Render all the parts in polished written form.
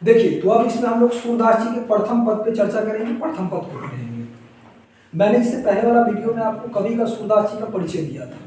देखिए, तो अब इसमें हम लोग सूरदास जी के प्रथम पद पे चर्चा करेंगे, प्रथम पद को पढ़ेंगे। मैंने इससे पहले वाला वीडियो में आपको कवि का सूरदास जी का परिचय दिया था,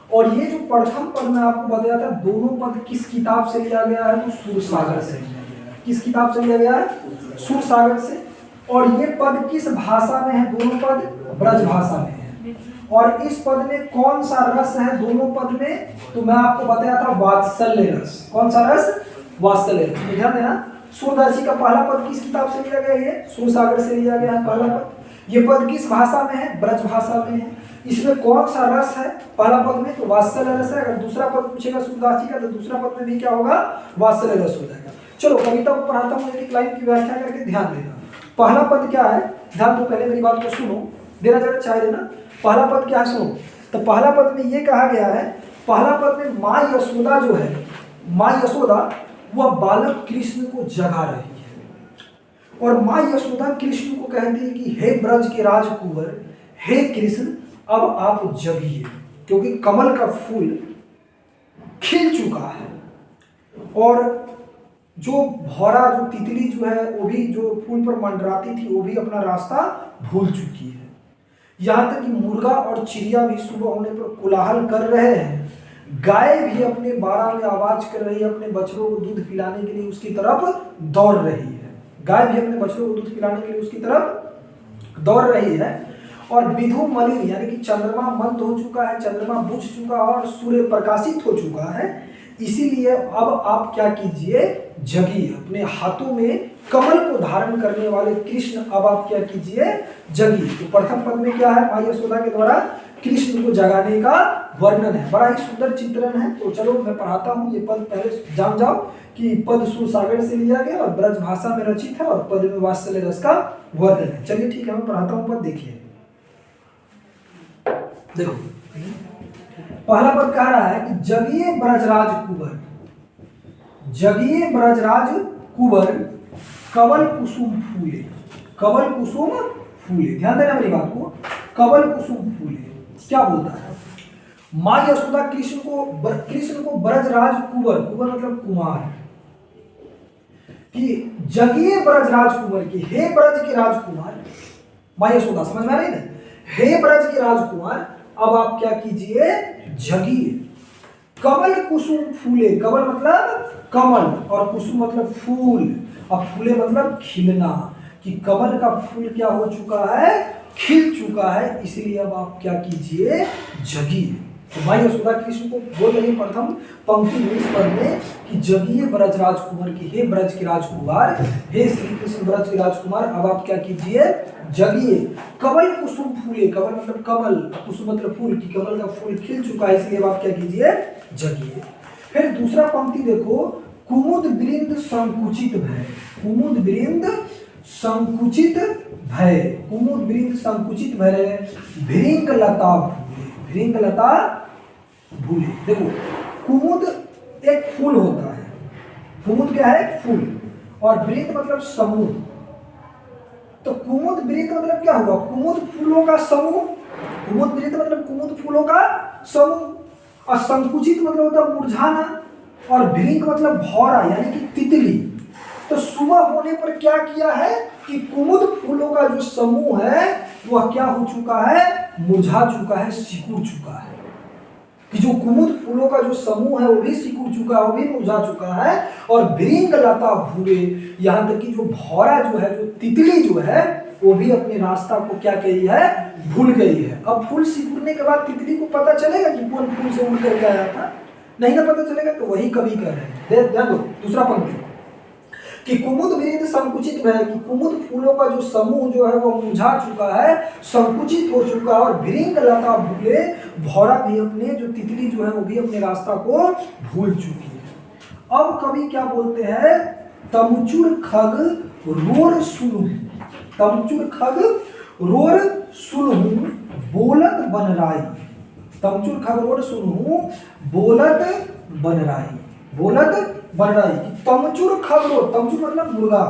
और ये जो प्रथम पद में आपको बताया था, दोनों पद किस किताब से लिया गया है? तो सूरसागर से लिया गया है। किस किताब से लिया गया है? सूरसागर से। और ये पद किस भाषा में है? दोनों पद ब्रज भाषा में है। और इस पद में कौन सा रस है दोनों पद में? तो मैं आपको बताया था वात्सल्य रस। कौन सा रस? वात्सल्य रस। तो ध्यान देना, सूरदास जी का पहला पद किस किताब से लिया गया है? सूरसागर से लिया गया है पहला पद। ये पद किस भाषा में है? ब्रज भाषा में है। इसमें कौन सा रस है पहला पद में? तो वात्सल्य रस है। अगर दूसरा पद पूछेगा सूरदास जी का, तो दूसरा पद में भी क्या होगा? वात्सल्य रस हो जाएगा। चलो कविता को पढ़ाता हूँ, एक लाइन की व्याख्या करके ध्यान देना। पहला पद क्या है? ध्यान दो, पहले मेरी बात को सुनो, देना जरा चाय देना। पहला पद क्या है सुनो। तो पहला पद में ये कहा गया है, पहला पद में माँ यशोदा जो है, माँ यशोदा वह बालक कृष्ण को जगा रही है। और माँ यशोदा कृष्ण को कहती है कि हे ब्रज के राजकुंवर, हे कृष्ण, अब आप जगिए, क्योंकि कमल का फूल खिल चुका है। और जो भौरा, जो तितली जो है, वो भी जो फूल पर मंडराती थी, वो भी अपना रास्ता भूल चुकी है। यहाँ तक कि मुर्गा और चिड़िया भी सुबह होने पर कोलाहल कर रहे हैं। गाय भी अपने बाड़ा में आवाज कर रही है, अपने बछड़ों को दूध पिलाने के लिए उसकी तरफ दौड़ रही है। गाय भी अपने बछड़ों को दूध पिलाने के लिए उसकी तरफ दौड़ रही है। और विधु मलिन, यानी कि चंद्रमा मंद हो चुका है, चंद्रमा बुझ चुका है और सूर्य प्रकाशित हो चुका है। इसीलिए अब आप क्या कीजिए? जगिए। अपने हाथों में कमल को धारण करने वाले कृष्ण, अब आप क्या कीजिए? जगिए। तो प्रथम पद में क्या है? माँ यशोदा के द्वारा कृष्ण को जगाने का वर्णन है। बड़ा ही सुंदर चित्रण है। तो चलो मैं पढ़ाता हूँ, ये पद पहले जान जाओ कि पद सूरसागर से लिया गया और ब्रज भाषा में रचित है, और पद में वात्सल्य रस का वर्णन है। चलिए ठीक है, मैं पढ़ाता हूँ पद, देखिए। देखो, पहला पद कह रहा है कि जगिए ब्रजराज कुंवर, जगिए ब्रजराज कुंवर, कवल कुसुम फूले, कवल कुसुम फूले। ध्यान देना मेरी बात को, कवल कुसुम फूले क्या बोलता है? माँ यशोदा कृष्ण को ब्रजराज कुंवर, कुंवर मतलब कुमार, कि जगिए ब्रजराज कुंवर, की हे ब्रज के राजकुमार। माँ यशोदा, समझ में आ रही है? हे ब्रज के राजकुमार, अब आप क्या कीजिए? जगिए। कमल कुसुम फूले, कमल मतलब कमल और कुसुम मतलब फूल, और फूले मतलब खिलना, कि कमल का फूल क्या हो चुका है? खिल चुका है। इसलिए अब आप क्या कीजिए? जगिए। तो माँ यशोदा कृष्ण को बोल रही है प्रथम पंक्ति में इस पद में कि जगिए ब्रजराज कुंवर, की हे ब्रज के राजकुमार, हे श्री कृष्ण ब्रज के राजकुमार, अब आप क्या कीजिए? जगिए। कमल कुसुम फूले, कमल मतलब कमल, कुसुम मतलब फूल, की कमल का फूल खिल चुका है, इसलिए अब आप क्या कीजिए? जगिए। फिर दूसरा पंक्ति देखो, कुमुद वृंद संकुचित भय, कुमुद वृंद संकुचित भय, कुमुद वृंद संकुचित भय, भृंग लता भूले, भृंग लता भूले। देखो, कुमुद एक फूल होता है, कुमुद क्या है? फूल, और वृंद मतलब समूह। तो कुमुद वृंद मतलब क्या हुआ? कुमुद फूलों का समूह, कुमुद वृंद मतलब कुमुद फूलों का समूह, और संकुचित मतलब होता है मुरझाना, और भृंग मतलब भौरा यानी कि तितली। तो सुबह होने पर क्या किया है कि कुमुद फूलों का जो समूह है वह क्या हो चुका है? मुरझा चुका है, सिकुड़ चुका है। कि जो कुमुद फूलों का जो समूह है वो भी सिकुड़ चुका है, वो भी मुरझा चुका है। और भृंग लता भूले, यहाँ तक कि जो भौरा जो है, जो तितली जो है, वो भी अपने रास्ता को क्या कही है? भूल गई है। अब फूल सिकुड़ने के बाद तितली को पता चलेगा कि कौन फूल से उड़ करके आया था? नहीं ना पता चलेगा। तो वही कवि कह रहे हैं, ध्यान दो दूसरा पंक्ति, कि कुमुद वृंद संकुचित है, कि कुमुद फूलों का जो समूह जो है वो मुरझा चुका है, संकुचित हो चुका है, और भृंग लता भूले, भौरा भी अपने, जो तितली जो है वो भी अपने रास्ता को भूल चुकी है। अब कवि क्या बोलते हैं? तमचुर खग रोर सुनु, तमचुर खग रोर सुनु बोलत बनराई, तमचुर खग रोर सुनु बोलत बनराई, बोलत बनराई। तमचुर खग रोर, तमचुर मतलब मुर्गा,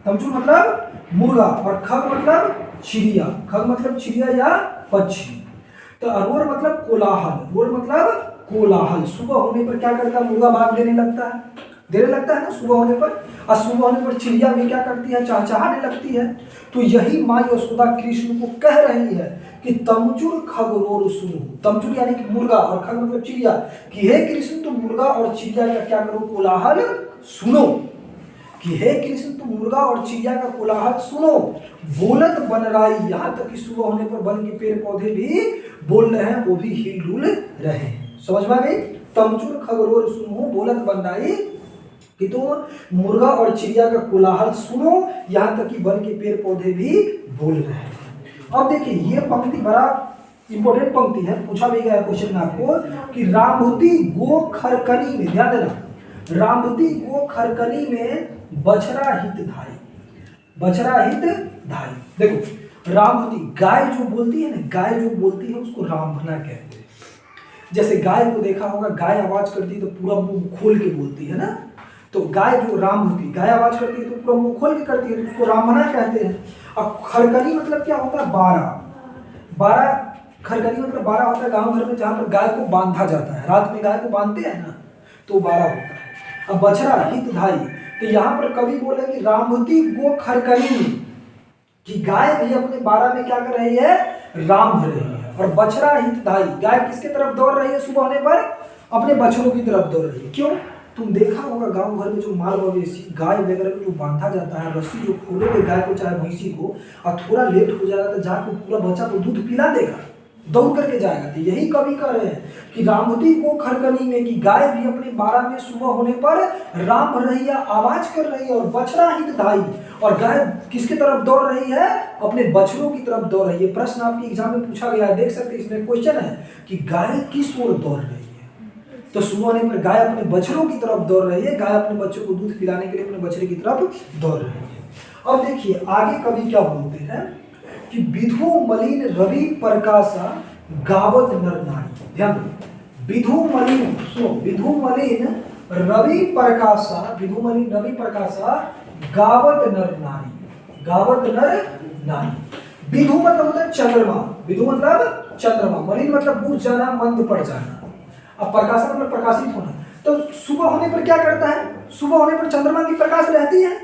तमचुर मतलब मुर्गा, और खग मतलब चिड़िया, खग मतलब चिड़िया या पक्षी। तो रोर मतलब कोलाहल, रोर मतलब कोलाहल। सुबह होने पर क्या करता है? मुर्गा भाग देने लगता है ना सुबह होने पर। और सुबह होने पर चिड़िया भी क्या करती है, चहचहाने लगती है। तो यही माँ यशोदा कृष्ण को कह रही है कि तमचुर खगरोर सुनो। तमचुर यानी कि मुर्गा और खग मतलब चिड़िया, कि हे कृष्ण तुम मुर्गा और चिड़िया का क्या करो, कोलाहल सुनो। कि हे कृष्ण तुम मुर्गा और चिड़िया का कोलाहल सुनो। बोलत बनराई, यहाँ तक कि सुबह होने पर वन के पेड़ पौधे भी बोल रहे हैं, वो भी हिल डुल रहे हैं। समझ में आ गई? तमचुर खगरोर सुनो बोलत बनराई, कि तुम मुर्गा और चिड़िया का कोलाहल सुनो, यहाँ तक कि वन के पेड़ पौधे भी बोल रहे हैं। अब देखिए ये पंक्ति बड़ा इंपॉर्टेंट पंक्ति है, पूछा भी गया क्वेश्चन में आपको कि रामभूति गो खरकनी में, ध्यान देना, रामभूति गो खरकनी में बछड़ा हित धाई, बछड़ा हित धाई। देखो रामभूति गाय जो बोलती है ना, गाय जो बोलती है उसको रामभना कहते हैं। जैसे गाय को देखा होगा, गाय आवाज करती है तो पूरा मुंह खोल के बोलती है ना, तो गाय जो रामभूति गाय आवाज करती है तो पूरा मुंह खोल के करती है, तो उसको रामभना कहते हैं। अब खरकनी मतलब क्या होता है, बारह, बारह खरकनी मतलब बारह होता है गांव घर में जहां पर गाय को बांधा जाता है, रात में गाय को बांधते हैं ना, तो बारह होता है। अब बछड़ा हित धाई, तो यहाँ पर कवि बोले कि रामभूति गो खरकनी में, कि गाय भी अपने बारह में क्या कर रही है, राम भर रही है। और बछड़ा हित धाई, गाय किसके तरफ दौड़ रही है सुबह होने पर, अपने बछड़ों की तरफ दौड़ रही है। क्यों? तुम देखा होगा गांव घर में जो माल मवेशी गाय वगैरह को जो बांधा जाता है, रस्सी जो खोलोगे गाय को चाहे भैंसी को, और थोड़ा लेट हो जाएगा तो जाकर पूरा बच्चा को दूध पिला देगा, दौड़ करके जाएगा। तो यही कवि कह रहे हैं कि रामभूति को खरकनी में, कि गाय भी अपने बारह में सुबह होने पर राम भर रही है, आवाज कर रही है। और बछड़ा हित धाई, और गाय किसके तरफ दौड़ रही है, अपने बछड़ों की तरफ दौड़ रही है। प्रश्न आपके एग्जाम में पूछा गया है, देख सकते हैं इसमें क्वेश्चन है कि गाय किस ओर दौड़ रही है, तो सुबह होने पर गाय अपने बछड़ों की तरफ दौड़ रही है, गाय अपने बच्चों को दूध पिलाने के लिए अपने बछड़े की तरफ दौड़ रही है। अब देखिए आगे कवि क्या बोलते हैं कि विधु मलिन रवि प्रकाशा गावत नर नारी। ध्यान दो, विधु मलिन, सुनो, विधु मलिन रवि प्रकाशा, विधु मलिन रवि प्रकाशा गावत नर नारी, गावत नर नारी। विधु मतलब होता है चंद्रमा, विधु मतलब चंद्रमा, मलिन मतलब बुझ जाना, मंद पड़ जाना, अब प्रकाशा मतलब प्रकाशित होना। तो सुबह होने पर क्या करता है, सुबह होने पर चंद्रमा की प्रकाश रहती है,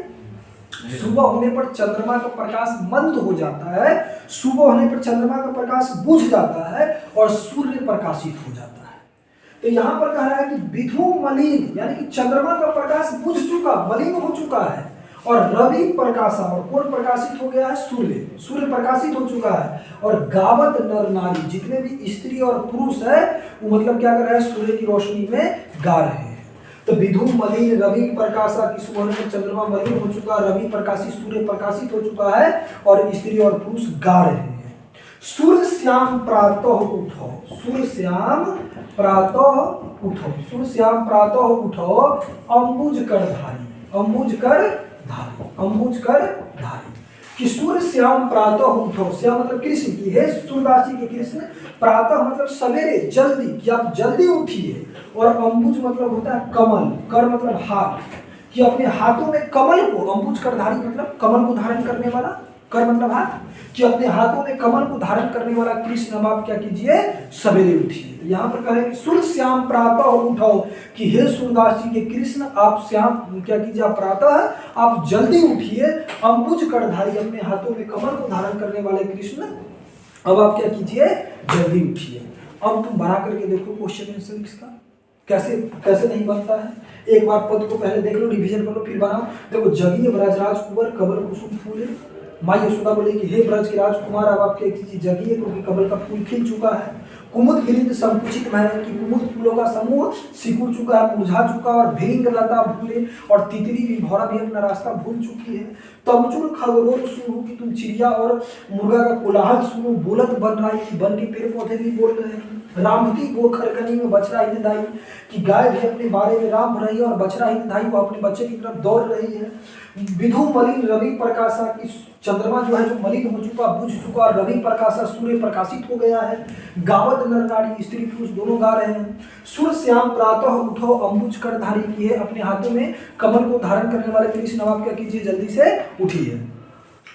सुबह होने पर चंद्रमा का प्रकाश मंद हो जाता है, सुबह होने पर चंद्रमा का प्रकाश बुझ जाता है और सूर्य प्रकाशित हो जाता है। तो यहाँ पर कह रहा है कि विधु मलिन यानी कि चंद्रमा का प्रकाश बुझ चुका, मलिन हो चुका है, और रवि प्रकाशा, और कौन प्रकाशित हो गया है, सूर्य, सूर्य प्रकाशित हो चुका है। और गावत नर नारी, जितने भी स्त्री और पुरुष है वो मतलब क्या कर रहे हैं, सूर्य की रोशनी में गा रहे हैं। तो विधु मलिन रवि प्रकाशा, की सुबह में चंद्रमा मलिन हो चुका, रवि प्रकाशित, सूर्य प्रकाशित हो चुका है, और स्त्री और पुरुष गा रहे हैं। सूर्य श्याम प्रातः उठो, सूर्य श्याम प्रातः उठो, सूर्य श्याम प्रातः उठो, अंबुज कर धारी, अंबुज कर धारी, अंबुज कर धारी। कि सूर्य श्याम प्रातः उठो, श्याम मतलब कृष्ण की, हे सूर्यदास जी के कृष्ण, प्रातः मतलब सवेरे, जल्दी, कि आप जल्दी उठिए। और अंबुज मतलब होता है कमल, कर मतलब हाथ, कि अपने हाथों में कमल को, अंबुज करधारी मतलब कमल को धारण करने वाला, कर मतलब हाथ, कि अपने हाथों में कमल को धारण करने वाला कृष्ण, अब आप क्या कीजिए, सवेरे उठिए। तो यहाँ पर कहें सूर्य श्याम प्रातः उठो, कि हे सूर्यदास जी के कृष्ण आप श्याम क्या कीजिए, आप प्रातः आप जल्दी उठिए, अंबुज करधारी अपने हाथों में कमल को धारण करने वाले कृष्ण, अब आप क्या कीजिए, जल्दी उठिए। अब तुम बना करके देखो क्वेश्चन आंसर इसका कैसे कैसे नहीं बनता है। एक बार पद को पहले देख लो, रिवीजन कर लो, फिर बनाओ। देखो, जगिए ब्रजराज कुंवर कमल कुसुम फूले। माँ यशोदा बोले कि हे ब्रज के राजकुमार, अब आपके एक चीज जगिए, क्योंकि कमल का फूल खिल चुका है। कुमुद गिरिंद संकुचित महल, की कुमुद फूलों का समूह सिकुड़ चुका है, मुरझा चुका, और भिरिंग लता भूले, और तितली भी, भौरा भी अपना रास्ता भूल चुकी है। तमचुर खगरोर सुनो, कि तुम चिड़िया और मुर्गा का कोलाहल सुनो, बोलत बन रहा है, कि बन के पेड़ पौधे भी बोल रहे हैं। रामभूति गो खरकनी में बछड़ा हित धाई, कि गाय भी अपने बारे में राम रही है, और बछड़ा हित धाई वो अपने बच्चे की तरफ दौड़ रही है। विधु मलिन रवि प्रकाशा, की चंद्रमा जो है जो मलिन हो चुका, बुझ चुका, और रवि प्रकाशा सूर्य प्रकाशित हो गया है। गावत नर नारी, स्त्री पुरुष दोनों गा रहे हैं। सूर्य श्याम प्रातः उठो, अंबुज कर धारी, की है अपने हाथों में कमल को धारण करने वाले कृष्ण, अब आप क्या कीजिए, जल्दी से उठिए।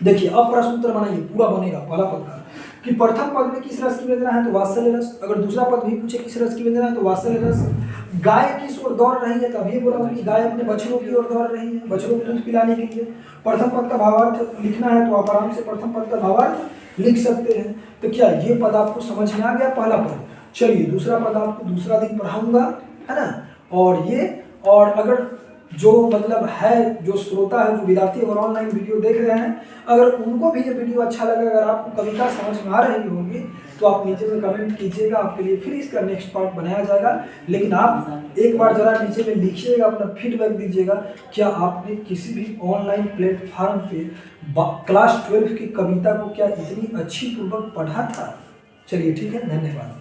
देखिए अब प्रश्न उत्तर बनाइए, पूरा बनेगा, पहला पद का। कि प्रथम पद में किस रस की व्यंजना है तो वात्सल्य रस। अगर दूसरा पद भी पूछे किस रस की व्यंजना है तो वात्सल्य रस। गाय किस ओर दौड़ रही है, तभी बोला हूं कि गाय अपने बछड़ों की ओर दौड़ रही है, बछड़ों को दूध पिलाने के लिए। प्रथम पद का भावार्थ लिखना है तो आप आराम से प्रथम पद का भावार्थ लिख सकते हैं। तो क्या ये पद आपको समझ में आ गया, पहला पद। चलिए दूसरा पद आपको दूसरा दिन पढ़ाऊंगा, है ना। और अगर जो मतलब है, जो श्रोता है, जो विद्यार्थी अगर ऑनलाइन वीडियो देख रहे हैं, अगर उनको भी ये वीडियो अच्छा लगा, अगर आपको कविता समझ में आ रही होगी तो आप नीचे में कमेंट कीजिएगा, आपके लिए फिर इसका नेक्स्ट पार्ट बनाया जाएगा। लेकिन आप एक बार जरा नीचे में लिखिएगा, अपना फीडबैक दीजिएगा, क्या आपने किसी भी ऑनलाइन प्लेटफॉर्म पे क्लास 12 की कविता को क्या इतनी अच्छी पूर्वक पढ़ा था। चलिए ठीक है, धन्यवाद।